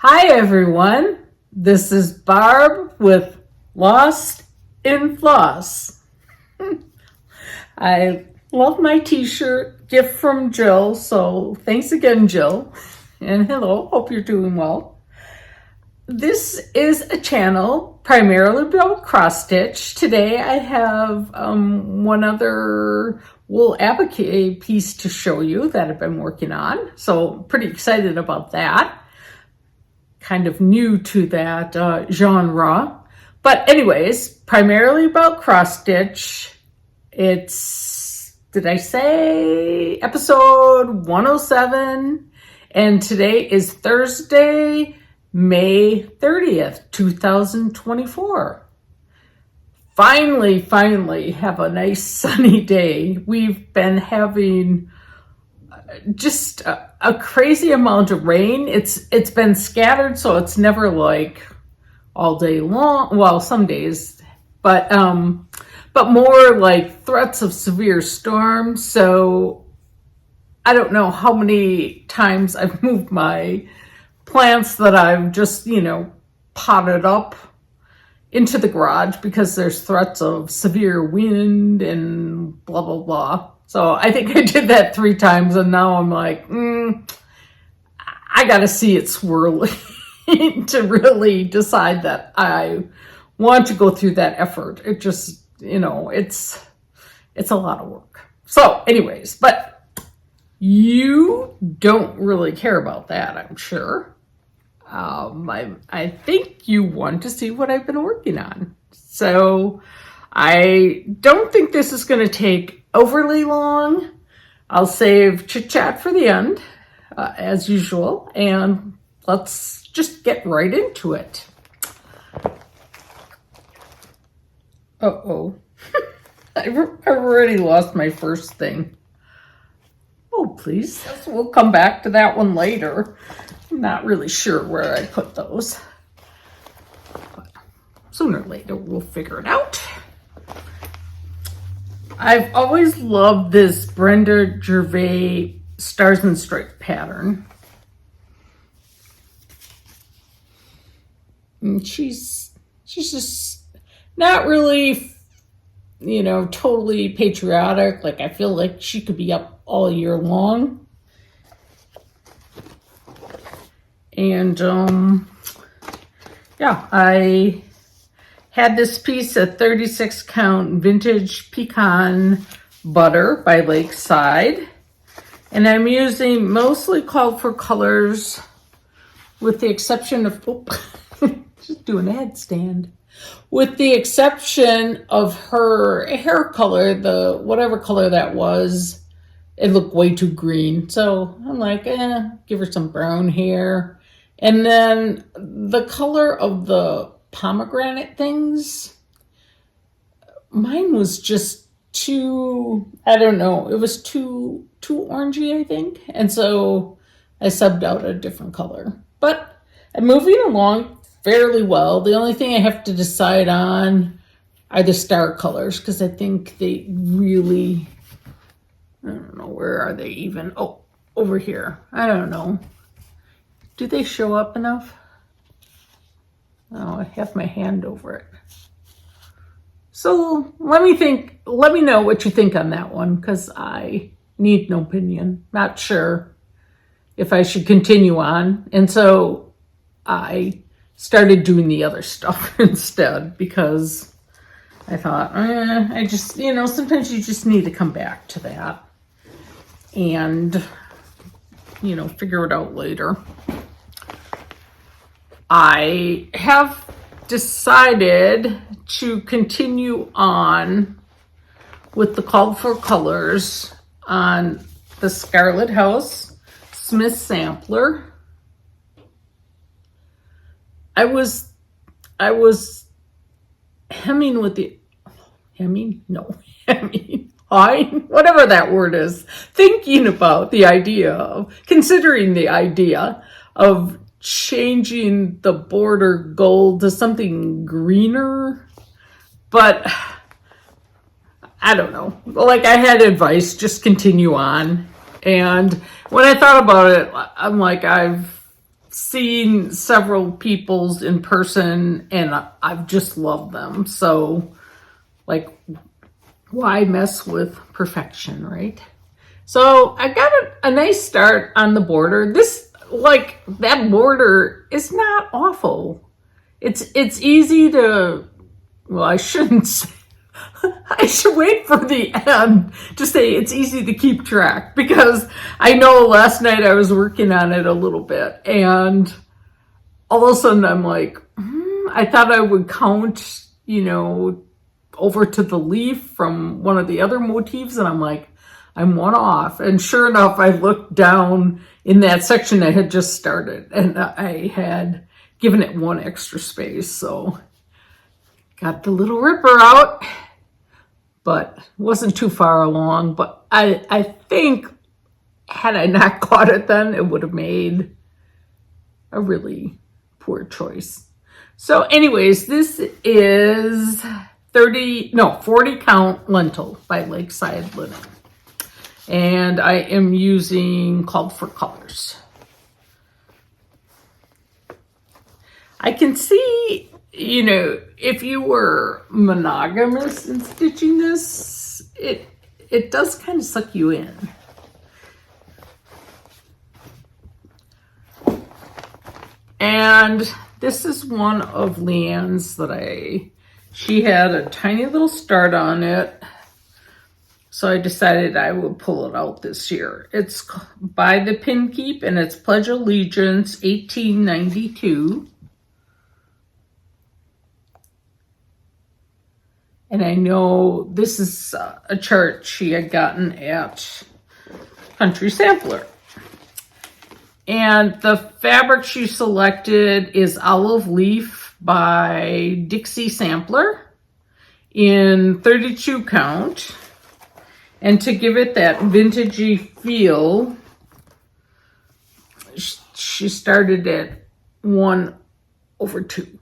Hi everyone, this is Barb with Lost in Floss. I love my t-shirt, gift from Jill, so thanks again Jill, and hello, hope you're doing well. This is a channel primarily about cross stitch. Today I have one other wool applique piece to show you that I've been working on, so pretty excited about that. Kind of new to that genre. But anyways, primarily about cross stitch. It's, did I say episode 107? And today is Thursday, May 30th, 2024. Finally have a nice sunny day. We've been having just a crazy amount of rain. It's been scattered, so it's never like all day long. Well, some days, but more like threats of severe storms. So I don't know how many times I've moved my plants that I've just, potted up into the garage because there's threats of severe wind and blah, blah, blah. So I think I did that 3 times, and now I'm like, I got to see it swirling to really decide that I want to go through that effort. It just, it's a lot of work. So anyways, but you don't really care about that, I'm sure. I think you want to see what I've been working on. So I don't think this is going to take overly long. I'll save chit chat for the end, as usual, and let's just get right into it. Uh-oh. I've already lost my first thing. Oh, please. We'll come back to that one later. I'm not really sure where I put those. But sooner or later, we'll figure it out. I've always loved this Brenda Gervais Stars and Stripes pattern. And she's just not really, totally patriotic. Like, I feel like she could be up all year long. And, I had this piece of 36 count vintage pecan butter by Lakeside. And I'm using mostly called for colors with the exception of, just doing a headstand. With the exception of her hair color, the whatever color that was, it looked way too green. So I'm like, give her some brown hair. And then the color of the pomegranate things, mine was just too, I don't know, it was too orangey, I think. And so I subbed out a different color. But I'm moving along fairly well. The only thing I have to decide on are the star colors, because I think they really, I don't know, where are they even? Oh, over here. I don't know. Do they show up enough? Oh, I have my hand over it. So let me know what you think on that one, because I need no opinion. Not sure if I should continue on. And so I started doing the other stuff instead, because I thought, I just, sometimes you just need to come back to that and, figure it out later. I have decided to continue on with the called for colors on the Scarlet House Smith sampler. I was hemming, whatever that word is, considering the idea of changing the border gold to something greener, but I don't know. Like, I had advice, just continue on. And when I thought about it, I'm like, I've seen several people's in person and I've just loved them. So like, why mess with perfection, right? So I got a nice start on the border. That border is not awful. It's easy to, well, I shouldn't say, I should wait for the end to say it's easy to keep track, because I know last night I was working on it a little bit and all of a sudden I'm like, I thought I would count, over to the leaf from one of the other motifs, and I'm like, I'm one off. And sure enough, I looked down in that section I had just started and I had given it one extra space. So got the little ripper out, but wasn't too far along. But I think had I not caught it then, it would have made a really poor choice. So anyways, this is 40 count lentil by Lakeside Linen. And I am using Called for Colors. I can see, if you were monogamous in stitching this, it does kind of suck you in. And this is one of Leanne's that she had a tiny little start on it. So I decided I would pull it out this year. It's by the Pin Keep and it's Pledge Allegiance 1892. And I know this is a chart she had gotten at Country Sampler. And the fabric she selected is Olive Leaf by Dixie Sampler in 32 count. And to give it that vintagey feel, she started at 1/2.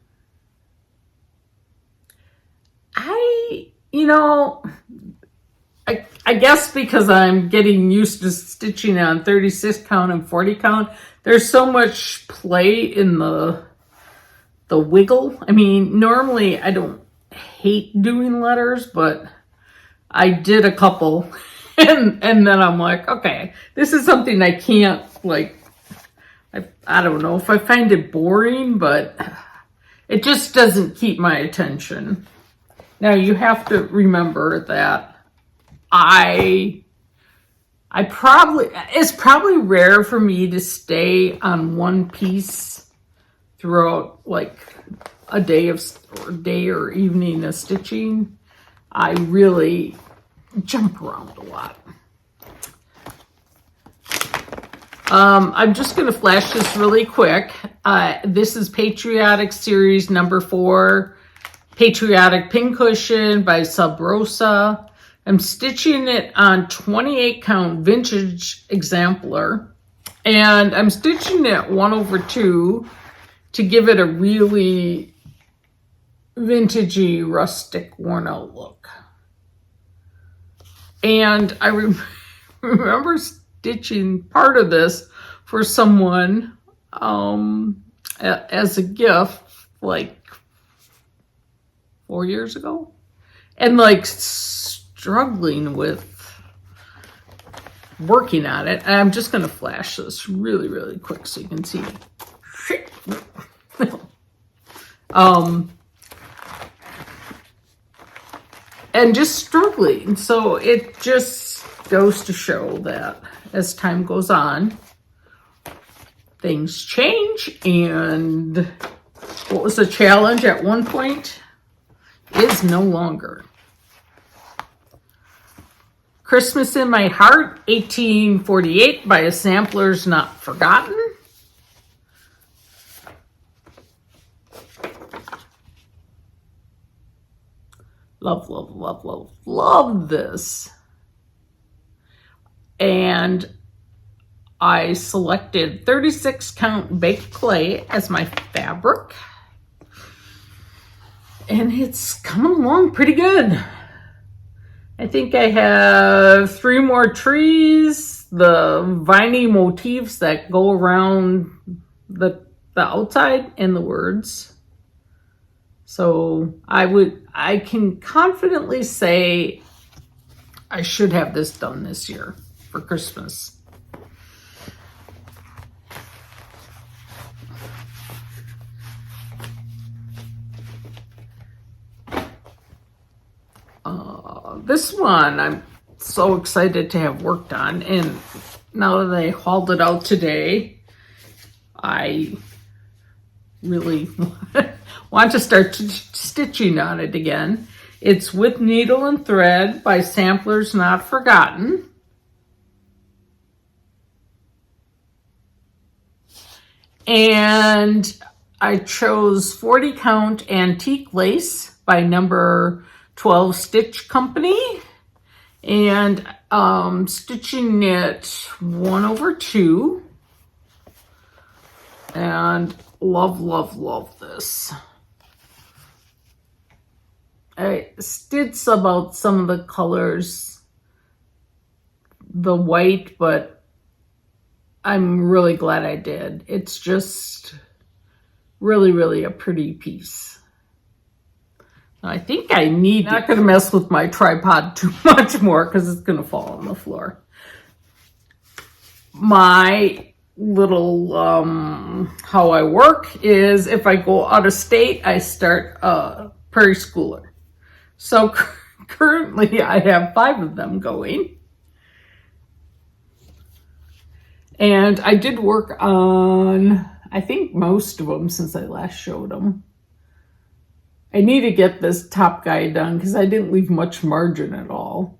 I guess because I'm getting used to stitching on 36 count and 40 count, there's so much play in the wiggle. I mean, normally I don't hate doing letters, but I did a couple and then I'm like, okay, this is something I can't, I don't know if I find it boring, but it just doesn't keep my attention. Now you have to remember that it's probably rare for me to stay on one piece throughout a day or evening of stitching. I really jump around a lot. I'm just going to flash this really quick. This is Patriotic Series number 4, Patriotic Pincushion by Sub Rosa. I'm stitching it on 28 count vintage exemplar. And I'm stitching it 1/2 to give it a really vintagey, rustic, worn out look. And I remember stitching part of this for someone as a gift 4 years ago, and struggling with working on it. And I'm just going to flash this really, really quick so you can see. And just struggling. So it just goes to show that as time goes on, things change, and what was a challenge at one point is no longer. Christmas in My Heart, 1848 by a Sampler's Not Forgotten. Love, love, love, love, love this. And I selected 36 count baked clay as my fabric. And it's coming along pretty good. I think I have 3 more trees, the viney motifs that go around the outside and the words. So I can confidently say I should have this done this year for Christmas. This one I'm so excited to have worked on, and now that I hauled it out today, I really want to start stitching on it again. It's With Needle and Thread by Samplers Not Forgotten. And I chose 40 count antique lace by number 12 Stitch Company, and stitching it 1/2, and love this. I stitched about some of the colors, the white, but I'm really glad I did. It's just really a pretty piece. I think I need not going to mess with my tripod too much more because it's going to fall on the floor. My little how I work is if I go out of state, I start a prairie schooler. So currently I have 5 of them going. And I did work on, I think, most of them since I last showed them. I need to get this top guy done because I didn't leave much margin at all.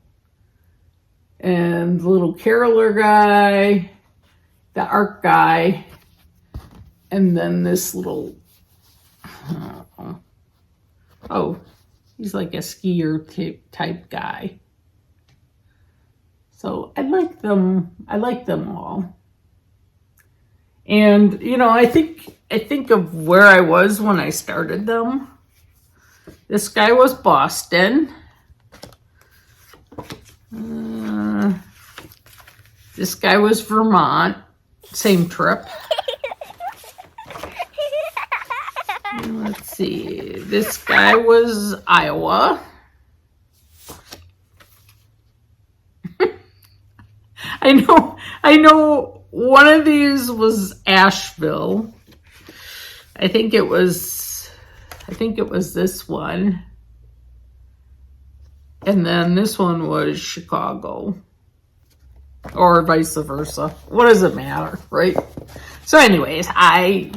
And the little caroler guy, the arc guy, and then this little, oh, he's like a skier type guy. So I like them all. And, you know, I think of where I was when I started them. This guy was Boston. This guy was Vermont. Same trip. Let's see. This guy was Iowa. I know one of these was Asheville. I think it was this one. And then this one was Chicago. Or vice versa. What does it matter, right? So anyways, I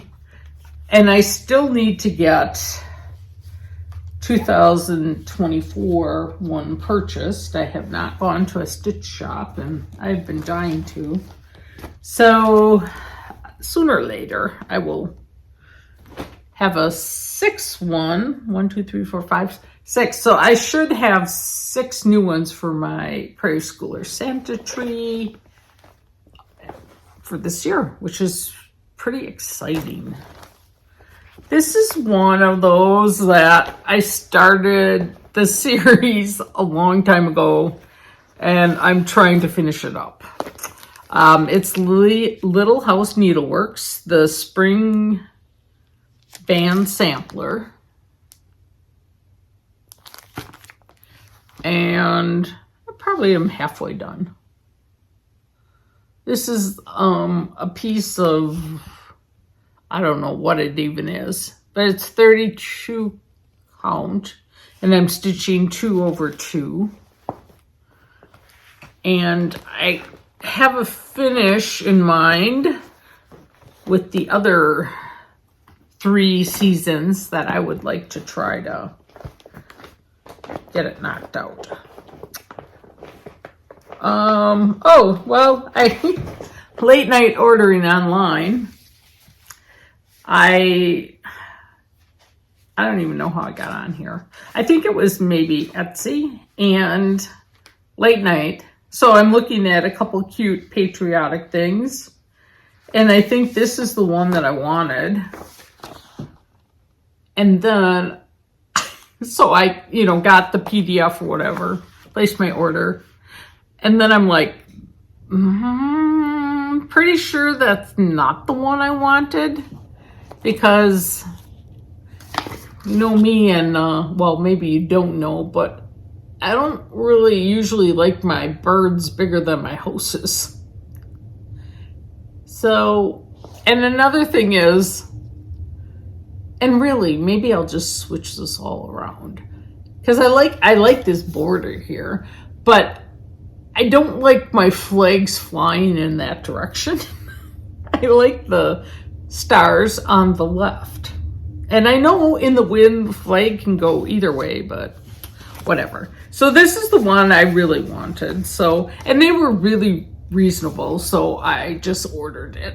still need to get 2024 one purchased. I have not gone to a stitch shop, and I've been dying to. So sooner or later, I will have a 6 one. 1, 2, 3, 4, 5, 6. So I should have 6 new ones for my Prairie Schooler Santa tree for this year, which is pretty exciting. This is one of those that I started the series a long time ago, and I'm trying to finish it up. It's Little House Needleworks, the Spring Band Sampler. And I probably am halfway done. This is a piece of, I don't know what it even is, but it's 32 count, and I'm stitching 2/2. And I have a finish in mind with the other 3 seasons that I would like to try to get it knocked out. Oh, well, I late night ordering online. I don't even know how I got on here. I think it was maybe Etsy and late night. So I'm looking at a couple cute patriotic things. And I think this is the one that I wanted. And then, so I, got the PDF or whatever, placed my order. And then I'm like, pretty sure that's not the one I wanted, because you know me, and well, maybe you don't know, but I don't really usually like my birds bigger than my houses. So, and another thing is, and really, maybe I'll just switch this all around, because I like this border here, but I don't like my flags flying in that direction. I like the stars on the left. And I know in the wind, the flag can go either way, but whatever. So this is the one I really wanted. So, and they were really reasonable, so I just ordered it.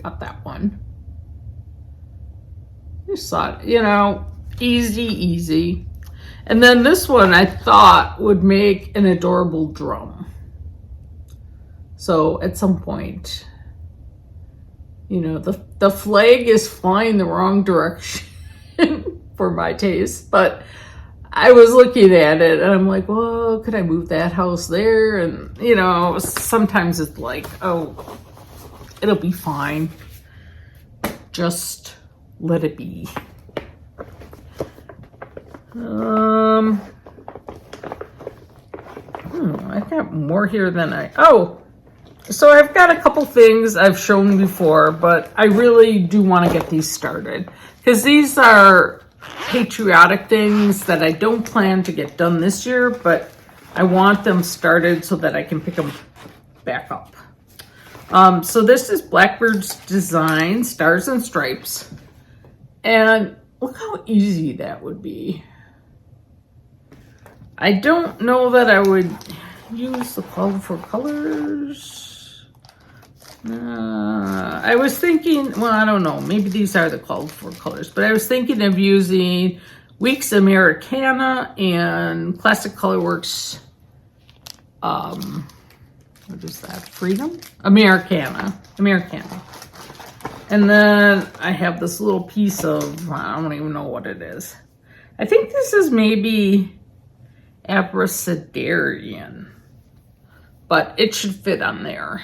Got that one. Just thought, you know, easy. And then this one I thought would make an adorable drum. So at some point, you know, the flag is flying the wrong direction for my taste, but I was looking at it and I'm like, well, could I move that house there? And, you know, sometimes it's like, oh, it'll be fine. Just let it be. I've got more here than so I've got a couple things I've shown before, but I really do want to get these started, because these are patriotic things that I don't plan to get done this year, but I want them started so that I can pick them back up. So this is Blackbird's Design Stars and Stripes, and look how easy that would be. I don't know that I would use the colorful colors. I was thinking, well, I don't know, maybe these are the called for colors, but I was thinking of using Weeks Americana and Classic Colorworks, what is that, Freedom? Americana. And then I have this little piece of, I don't even know what it is. I think this is maybe Abracidarian, but it should fit on there.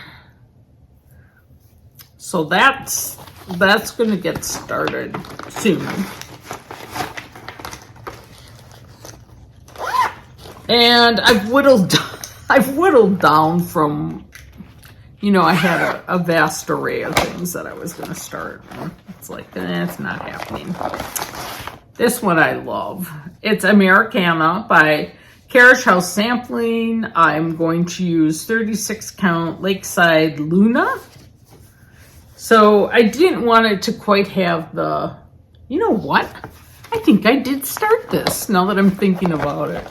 So that's going to get started soon. And I've whittled down from, you know, I had a vast array of things that I was going to start. It's like, it's not happening. This one I love. It's Americana by Carriage House Sampling. I'm going to use 36 count Lakeside Luna. So I didn't want it to quite have the, you know what? I think I did start this now that I'm thinking about it.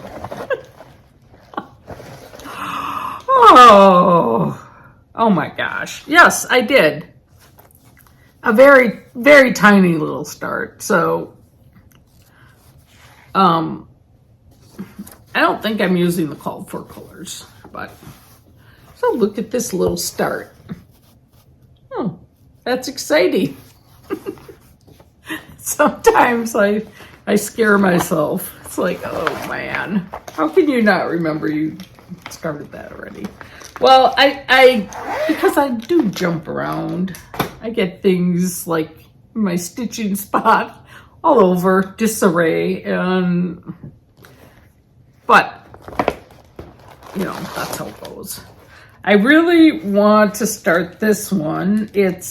Oh my gosh. Yes, I did. A very, very tiny little start. So, I don't think I'm using the called for colors, but so look at this little start. Oh, that's exciting. Sometimes I scare myself. It's like, oh man, how can you not remember you started that already? Well, because I do jump around, I get things like my stitching spot all over, disarray, but you know, that's how it goes. I really want to start this one. It's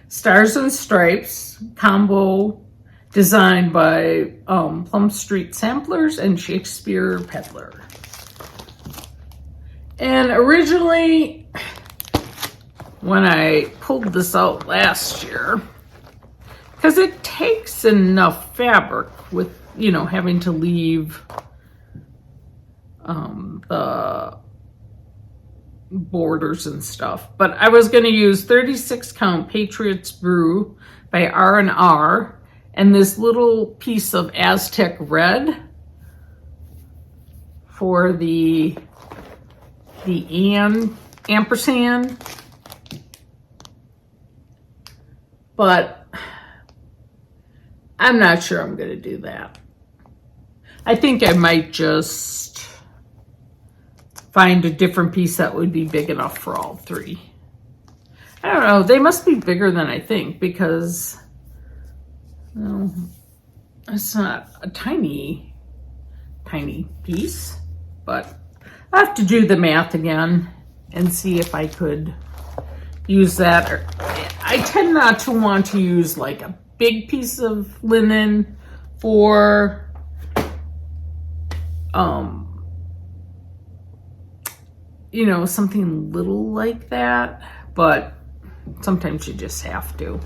Stars and Stripes combo designed by Plum Street Samplers and Shakespeare Peddler. And originally, when I pulled this out last year, because it takes enough fabric with, you know, having to leave the borders and stuff. But I was going to use 36 count Patriots Brew by R&R and this little piece of Aztec Red for the ampersand. But I'm not sure I'm going to do that. I think I might just find a different piece that would be big enough for all three. I don't know. They must be bigger than I think because it's not a tiny piece. But I have to do the math again and see if I could use that. I tend not to want to use like a big piece of linen for you know, something little like that, but sometimes you just have to.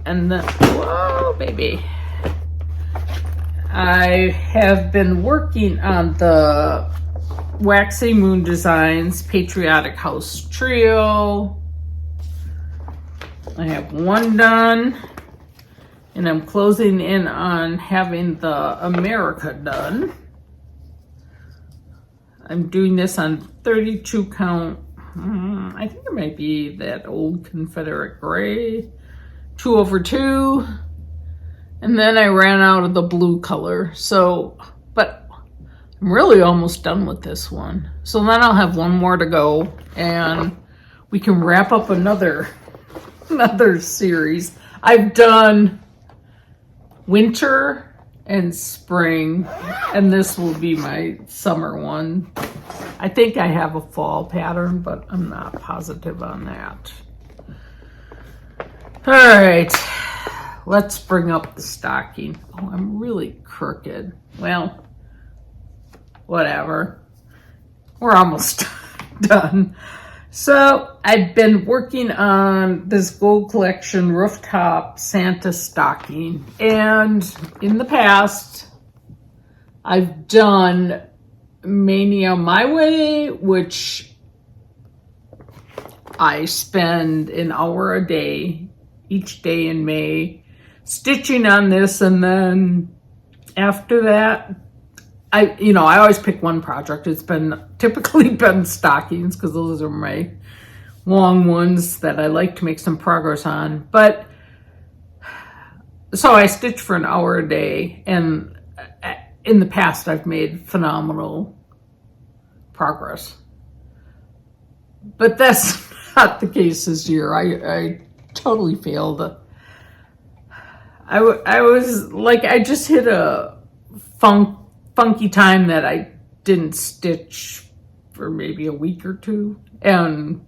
And then, whoa, baby. I have been working on the Waxy Moon Designs Patriotic House Trio. I have one done, and I'm closing in on having the America done. I'm doing this on 32 count. I think it might be that old Confederate gray, 2/2. And then I ran out of the blue color. So, but I'm really almost done with this one. So then I'll have one more to go and we can wrap up another series. I've done winter and spring, and this will be my summer one. I think I have a fall pattern, but I'm not positive on that. All right, let's bring up the stocking. Oh, I'm really crooked. Well, whatever. We're almost done. So I've been working on this Gold Collection Rooftop Santa stocking, and in the past I've done MayniaMyWay, which I spend an hour a day each day in May stitching on this, and then after that I always pick one project. It's typically been stockings because those are my long ones that I like to make some progress on. But so I stitch for an hour a day, and in the past I've made phenomenal progress. But that's not the case this year. I totally failed. I was like, I just hit a funky time that I didn't stitch for maybe a week or two, and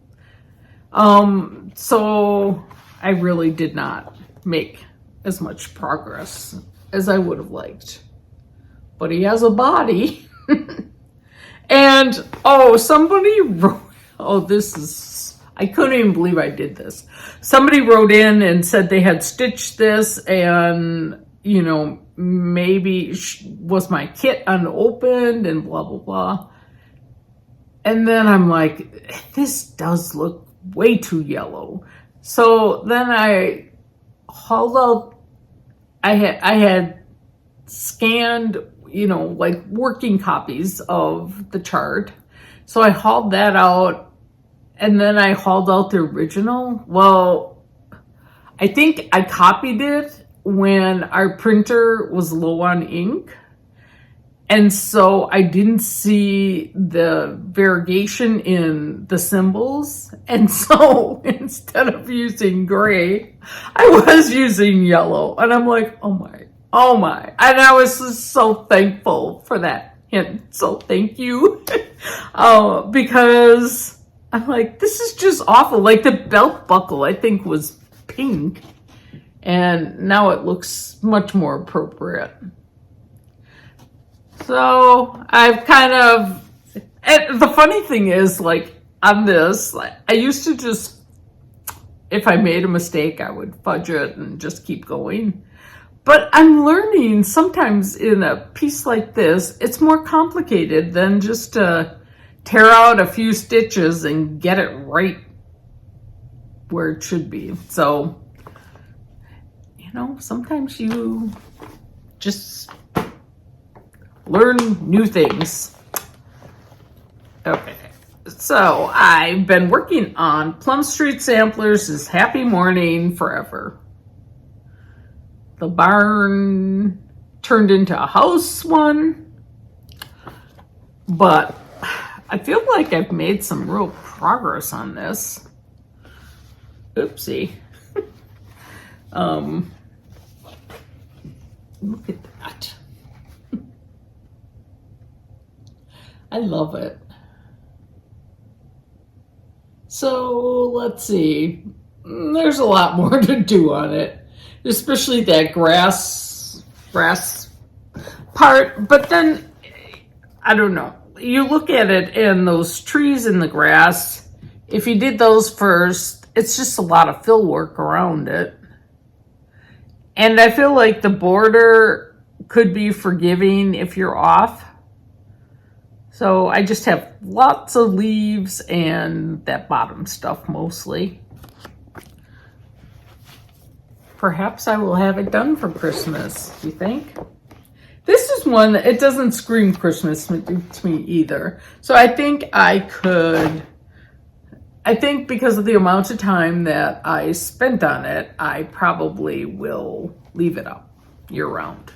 so I really did not make as much progress as I would have liked. But he has a body. And somebody wrote, I couldn't even believe I did this. Somebody wrote in and said they had stitched this, and maybe was my kit unopened and blah, blah, blah. And then I'm like, this does look way too yellow. So then I hauled out, I had scanned, like working copies of the chart. So I hauled that out, and then I hauled out the original. Well, I think I copied it when our printer was low on ink, and so I didn't see the variegation in the symbols, and so instead of using gray, I was using yellow, and I'm like, oh my, and I was just so thankful for that hint, so thank you. Because I'm like, this is just awful. Like the belt buckle I think was pink, and now it looks much more appropriate. So I've and the funny thing is, like on this, I used to just, if I made a mistake, I would fudge it and just keep going. But I'm learning sometimes in a piece like this, it's more complicated than just to tear out a few stitches and get it right where it should be. So, sometimes you just learn new things. Okay, so I've been working on Plum Street Samplers' Happy Morning Forever. The barn turned into a house one. but I feel like I've made some real progress on this. Oopsie. Look at that. I love it. So let's see. There's a lot more to do on it, especially that grass part. But then, I don't know. You look at it and those trees in the grass, if you did those first, it's just a lot of fill work around it. And I feel like the border could be forgiving if you're off. So I just have lots of leaves and that bottom stuff mostly. Perhaps I will have it done for Christmas, do you think? This is one that it doesn't scream Christmas to me either. So I think because of the amount of time that I spent on it, I probably will leave it up year round.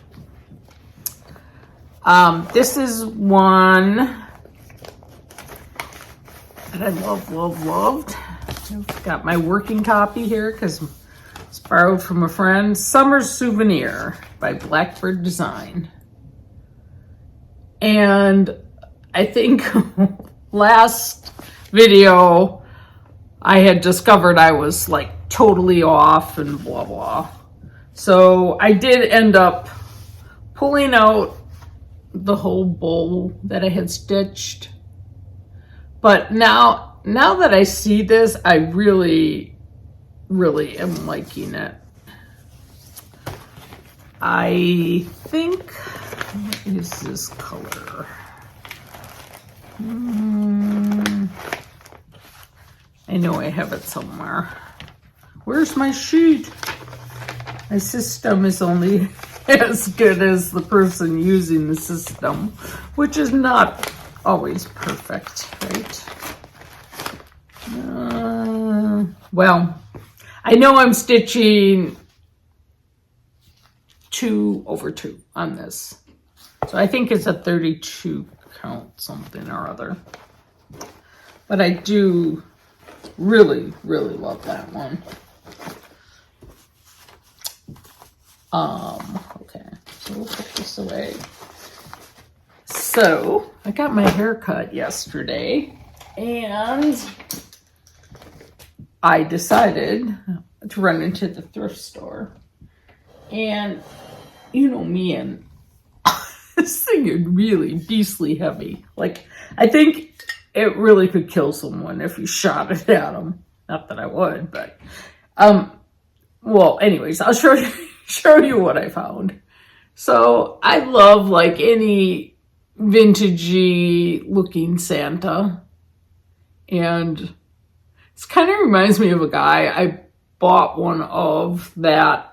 This is one that I loved. I've got my working copy here because it's borrowed from a friend. Summer Souvenir by Blackbird Design. And I think last video I had discovered I was like totally off and blah blah. So I did end up pulling out the whole bowl that I had stitched. But now that I see this, I really am liking it. I think, what is this color? I know I have it somewhere. Where's my sheet? My system is only as good as the person using the system, which is not always perfect, right? Well, I know I'm stitching 2/2 on this. So I think it's a 32 count something or other. But I do really love that one. Okay, so we'll put this away. So I got my hair cut yesterday and I decided to run into the thrift store. And you know me, and this thing is really beastly heavy. Like, I think it really could kill someone if you shot it at them. Not that I would, but well, anyways, I'll show you what I found. So I love like any vintagey looking Santa, and this kind of reminds me of a guy I bought one of that.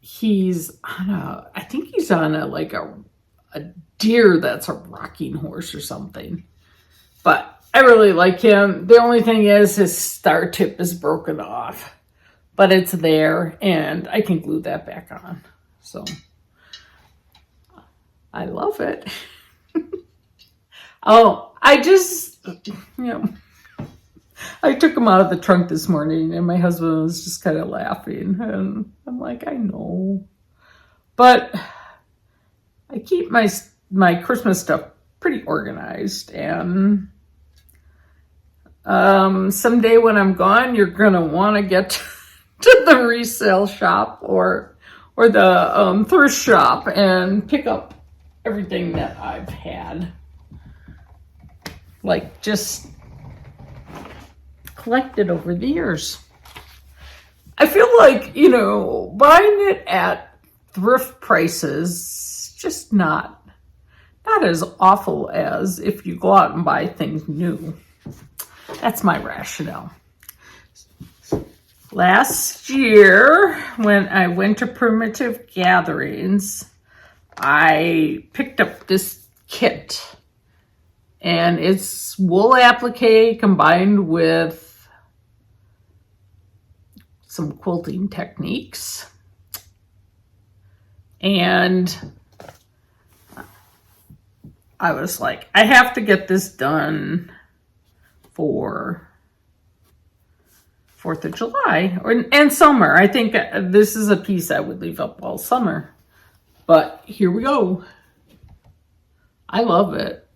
He's on I think he's on a deer that's a rocking horse or something. But I really like him. The only thing is his star tip is broken off. But it's there and I can glue that back on. So I love it. Oh, I took him out of the trunk this morning and my husband was just kind of laughing. And I'm like, I know. But I keep my Christmas stuff pretty organized. And someday when I'm gone, you're going to want to get to the resale shop or the thrift shop and pick up everything that I've had. Like, just collected over the years. I feel like, buying it at thrift prices, just not as awful as if you go out and buy things new. That's my rationale. Last year, when I went to Primitive Gatherings, I picked up this kit. And it's wool applique combined with some quilting techniques. And I was like, I have to get this done for 4th of July and summer. I think this is a piece I would leave up all summer. But here we go. I love it.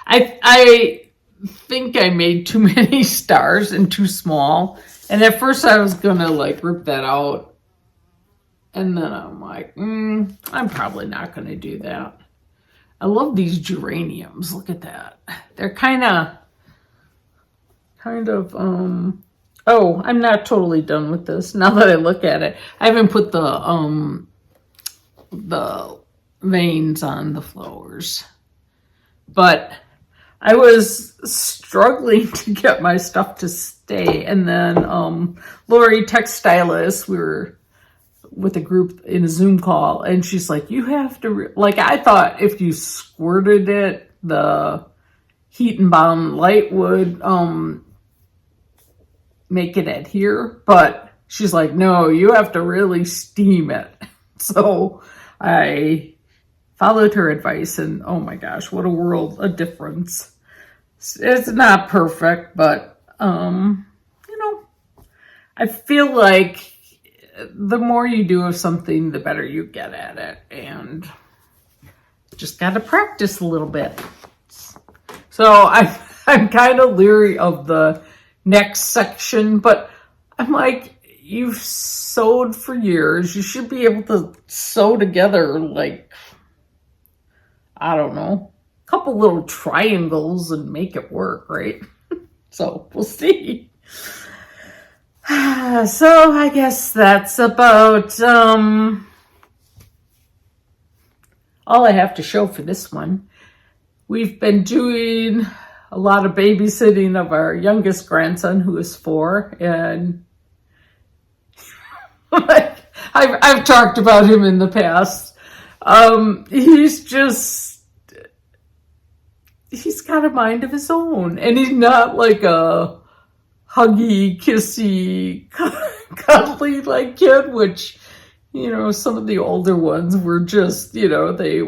I think I made too many stars and too small. And at first I was going to like rip that out. And then I'm like, I'm probably not going to do that. I love these geraniums. Look at that. They're kind of, oh, I'm not totally done with this. Now that I look at it, I haven't put the veins on the flowers. But I was struggling to get my stuff to stay. And then Lori, textilist, we were with a group in a Zoom call, and she's like, you have to, like, I thought if you squirted it, the heat and bound light would make it adhere, but she's like, no, you have to really steam it. So I followed her advice, and oh my gosh, what a world of difference. It's not perfect, but you know, I feel like the more you do of something, the better you get at it, and just got to practice a little bit. So I'm kind of leery of the next section, but I'm like, you've sewed for years. You should be able to sew together, like, I don't know, a couple little triangles and make it work, right? So we'll see. So I guess that's about all I have to show for this one. We've been doing a lot of babysitting of our youngest grandson, who is 4, and like I've talked about him in the past. He's got a mind of his own, and he's not like a huggy, kissy, cuddly like kid, which, you know, some of the older ones were just, you know, they'd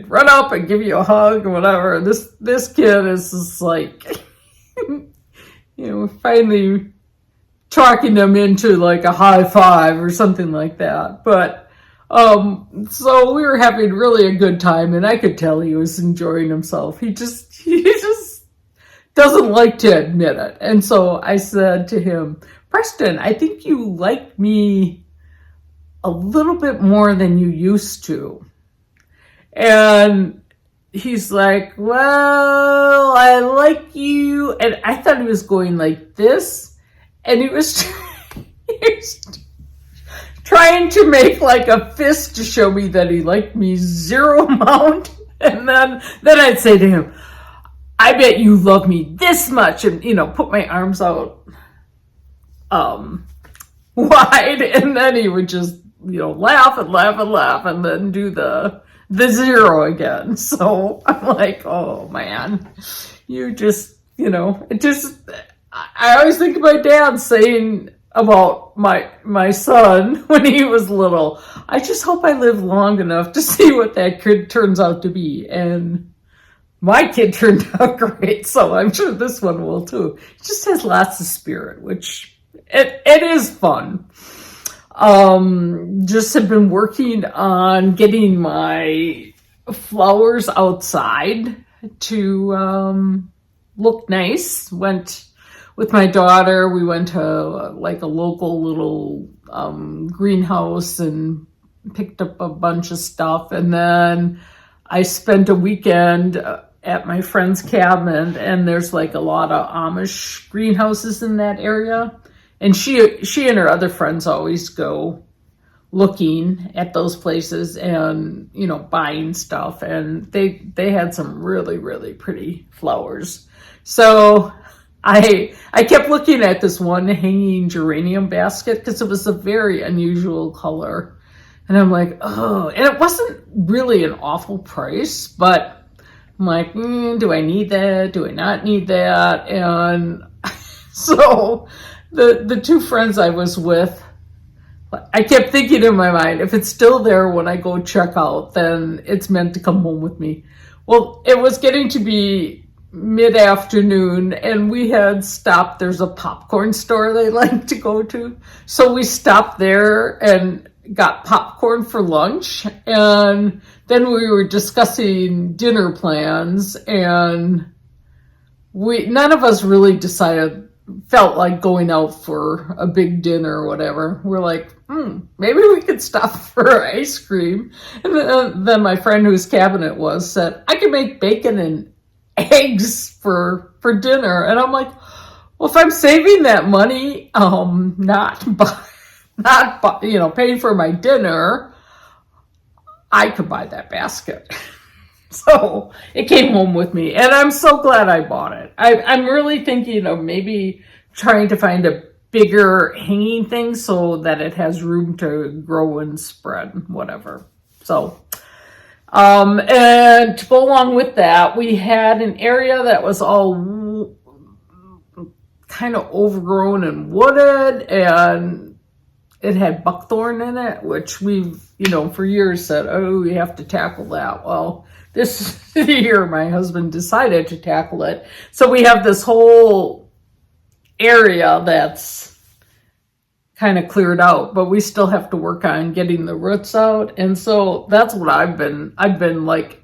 run up and give you a hug or whatever. This kid is just like, you know, finally talking them into like a high five or something like that. But so we were having really a good time, and I could tell he was enjoying himself. He just doesn't like to admit it. And so I said to him, Preston, I think you like me a little bit more than you used to. And he's like, well, I like you. And I thought he was going like this. And he was trying to make like a fist to show me that he liked me zero amount. And then I'd say to him, I bet you love me this much, and, you know, put my arms out wide, and then he would just, you know, laugh and laugh and laugh, and then do the 0 again. So I'm like, oh man, you just, you know, I always think of my dad saying about my son when he was little, I just hope I live long enough to see what that kid turns out to be. And my kid turned out great, so I'm sure this one will too. It just has lots of spirit, which it is fun. Just have been working on getting my flowers outside to look nice. Went with my daughter. We went to like a local little greenhouse and picked up a bunch of stuff, and then I spent a weekend at my friend's cabin, and there's like a lot of Amish greenhouses in that area. And she and her other friends always go looking at those places and, you know, buying stuff. And they had some really, really pretty flowers. So I kept looking at this one hanging geranium basket because it was a very unusual color. And I'm like, oh, and it wasn't really an awful price, but I'm like, do I need that? Do I not need that? And so the 2 friends I was with, I kept thinking in my mind, if it's still there when I go check out, then it's meant to come home with me. Well, it was getting to be mid-afternoon, and we had stopped. There's a popcorn store they like to go to. So we stopped there and got popcorn for lunch. And then we were discussing dinner plans, and none of us really felt like going out for a big dinner or whatever. We're like, maybe we could stop for ice cream. And then my friend whose cabin it was said, I can make bacon and eggs for dinner. And I'm like, well, if I'm saving that money, not paying for my dinner, I could buy that basket. So it came home with me, and I'm so glad I bought it. I'm really thinking of maybe trying to find a bigger hanging thing so that it has room to grow and spread, whatever. So, and to go along with that, we had an area that was all kind of overgrown and wooded, and it had buckthorn in it, which we've, for years said, oh, we have to tackle that. Well, this year, my husband decided to tackle it. So we have this whole area that's kind of cleared out, but we still have to work on getting the roots out. And so that's what I've been like,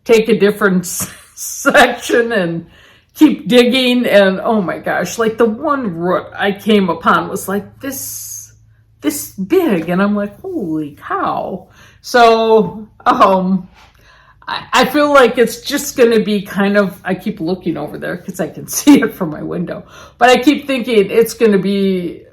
take a different section and keep digging. And oh my gosh, like the one root I came upon was like this big. And I'm like, holy cow. So, I feel like it's just going to be kind of, I keep looking over there because I can see it from my window, but I keep thinking it's going to be,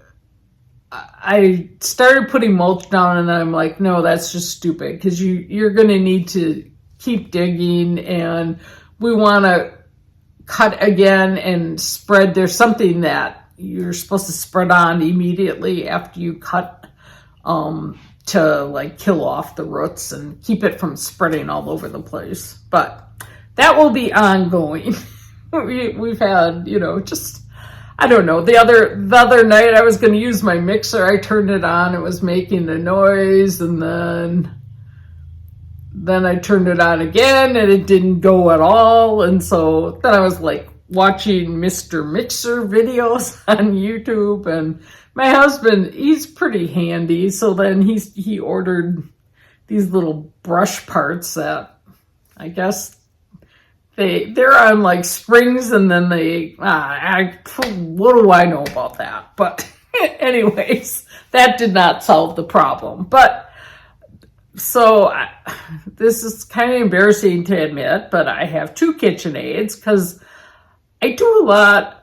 I started putting mulch down and then I'm like, no, that's just stupid, because you're going to need to keep digging, and we want to cut again and spread. There's something that you're supposed to spread on immediately after you cut, to like kill off the roots and keep it from spreading all over the place. But that will be ongoing. We've had, just, I don't know. The other night I was going to use my mixer. I turned it on. It was making a noise, and then I turned it on again and it didn't go at all. And so then I was like watching Mr. Mixer videos on YouTube, and my husband, he's pretty handy, so then he ordered these little brush parts that I guess they're on like springs, and then what do I know about that? But anyways, that did not solve the problem. But so this is kind of embarrassing to admit, but I have 2 KitchenAids because I do a lot.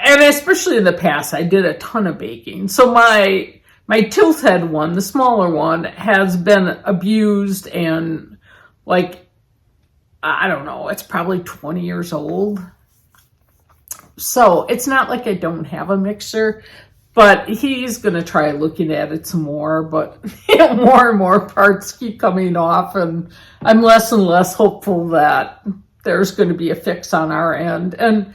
And especially in the past, I did a ton of baking. So my tilt head one, the smaller one, has been abused, and like, I don't know, it's probably 20 years old. So it's not like I don't have a mixer, but he's going to try looking at it some more. But more and more parts keep coming off, and I'm less and less hopeful that there's going to be a fix on our end. And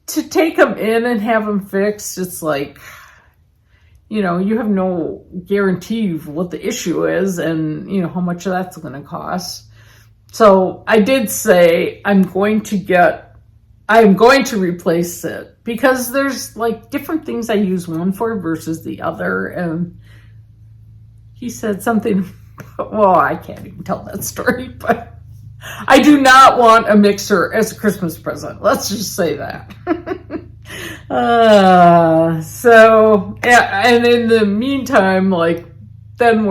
to take them in and have them fixed, it's like, you have no guarantee of what the issue is and, how much that's going to cost. So I did say I'm going to replace it, because there's like different things I use one for versus the other. And he said something, well, I can't even tell that story, but I do not want a mixer as a Christmas present. Let's just say that. So, yeah, and in the meantime, like, then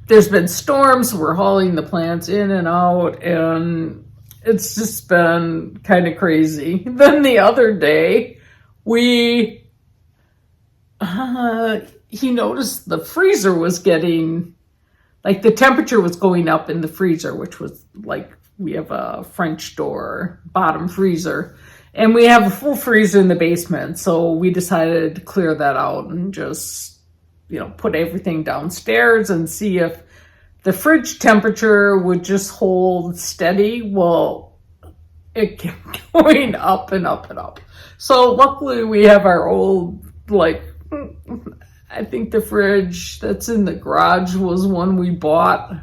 there's been storms, we're hauling the plants in and out, and it's just been kind of crazy. Then the other day, he noticed the freezer was getting, like, the temperature was going up in the freezer, which was like, we have a French door bottom freezer, and we have a full freezer in the basement. So we decided to clear that out and just, put everything downstairs and see if the fridge temperature would just hold steady. Well, it kept going up and up and up. So luckily we have our old, like, I think the fridge that's in the garage was one we bought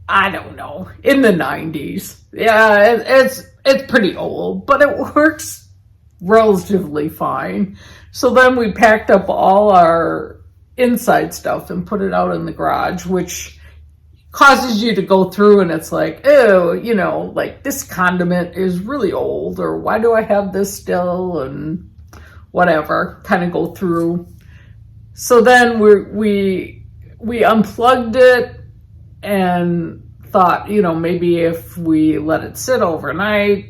I don't know, in the 90s. Yeah, it's pretty old, but it works relatively fine. So then we packed up all our inside stuff and put it out in the garage, which causes you to go through and it's like, oh, you know, like this condiment is really old, or why do I have this still, and whatever, kind of go through. So then we unplugged it and thought, you know, maybe if we let it sit overnight,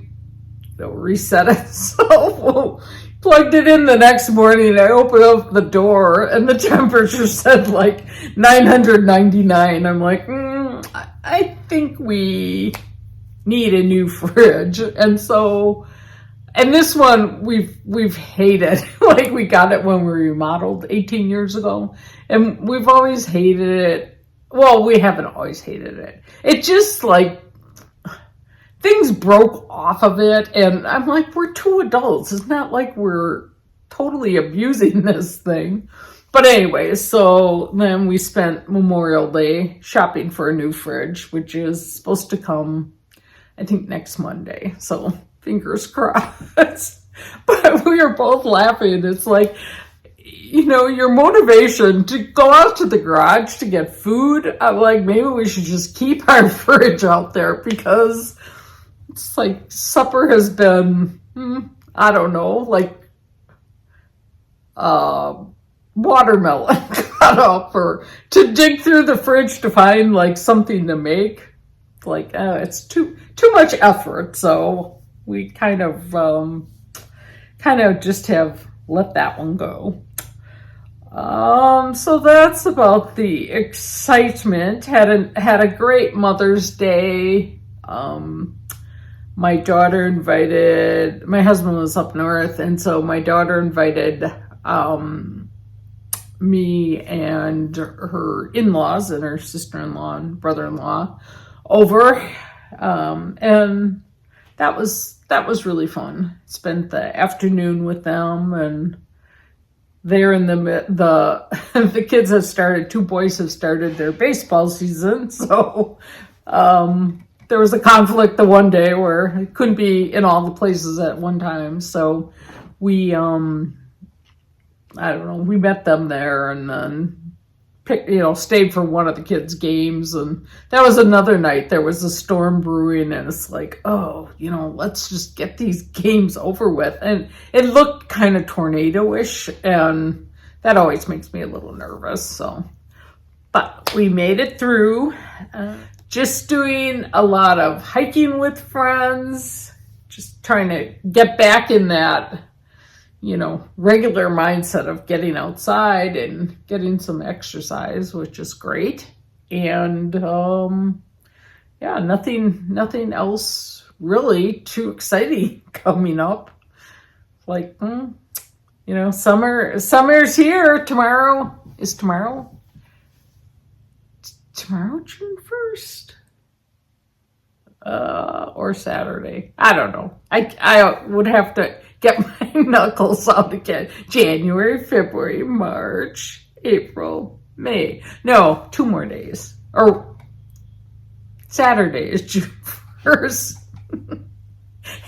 it'll reset itself. Plugged it in the next morning. I opened up the door and the temperature said like 999. I'm like, I think we need a new fridge. And so, and this one we've hated. Like, we got it when we remodeled 18 years ago, and we've always hated it. Well, we haven't always hated it. It just, like, things broke off of it, and I'm like, we're two adults. It's not like we're totally abusing this thing. But anyway, so then we spent Memorial Day shopping for a new fridge, which is supposed to come, I think, next Monday. So fingers crossed. But we were both laughing. It's like, you know, your motivation to go out to the garage to get food, I'm like, maybe we should just keep our fridge out there, because it's like supper has been, I don't know, like watermelon cut up, or to dig through the fridge to find like something to make. Like, it's too much effort. So we kind of just have let that one go. So that's about the excitement. Had a great Mother's Day. My daughter invited, my husband was up north, and so my daughter invited me and her in-laws and her sister-in-law and brother-in-law over, and that was really fun. Spent the afternoon with them, and they're in the kids have started, two boys have started their baseball season, so there was a conflict the one day where it couldn't be in all the places at one time. So we, I don't know, we met them there, and then stayed for one of the kids' games. And that was another night. There was a storm brewing, and it's like, oh, let's just get these games over with. And it looked kind of tornado-ish, and that always makes me a little nervous. So, but we made it through. Just doing a lot of hiking with friends, just trying to get back in that, regular mindset of getting outside and getting some exercise, which is great. And nothing else really too exciting coming up. Like, summer's here. Tomorrow June 1st? Or Saturday. I don't know. I would have to get my knuckles out again. January, February, March, April, May. No, 2 more days. Or Saturday is June 1st.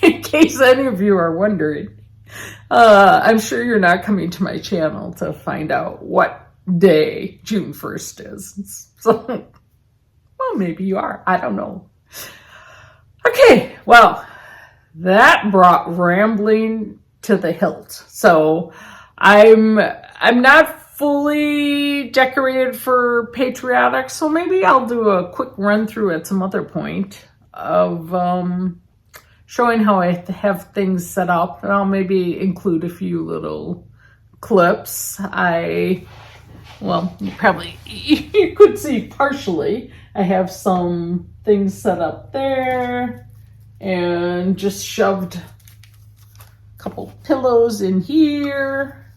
In case any of you are wondering. I'm sure you're not coming to my channel to find out what day June 1st is. So, well, maybe you are. I don't know. Okay, well, that brought rambling to the hilt. So I'm not fully decorated for patriotic, so maybe I'll do a quick run through at some other point of showing how I have things set up, and I'll maybe include a few little clips. You could see partially. I have some things set up there, and just shoved a couple pillows in here.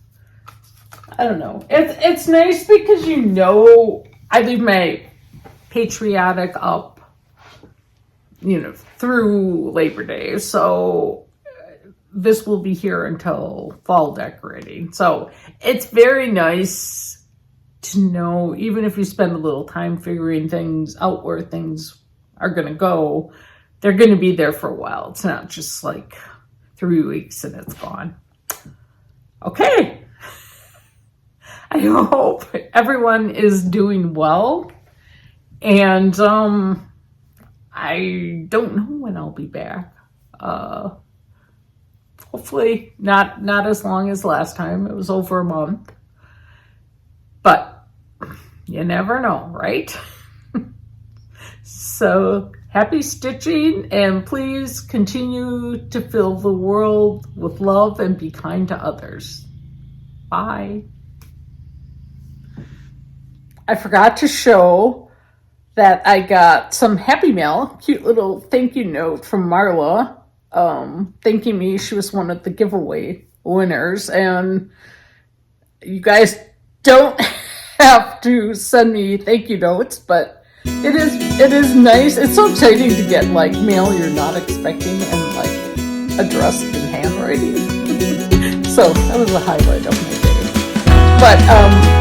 I don't know. It's nice because I leave my patriotic up, through Labor Day. So this will be here until fall decorating. So it's very nice to know, even if you spend a little time figuring things out where things are going to go, they're going to be there for a while. It's not just like 3 weeks and it's gone. Okay. I hope everyone is doing well. And I don't know when I'll be back. Hopefully not as long as last time. It was over a month. But you never know, right? So happy stitching, and please continue to fill the world with love and be kind to others. Bye. I forgot to show that I got some Happy Mail, cute little thank you note from Marla, thanking me. She was one of the giveaway winners, and you guys don't have to send me thank you notes, but it is nice. It's so exciting to get like mail you're not expecting and like addressed in handwriting. So that was a highlight of my day. But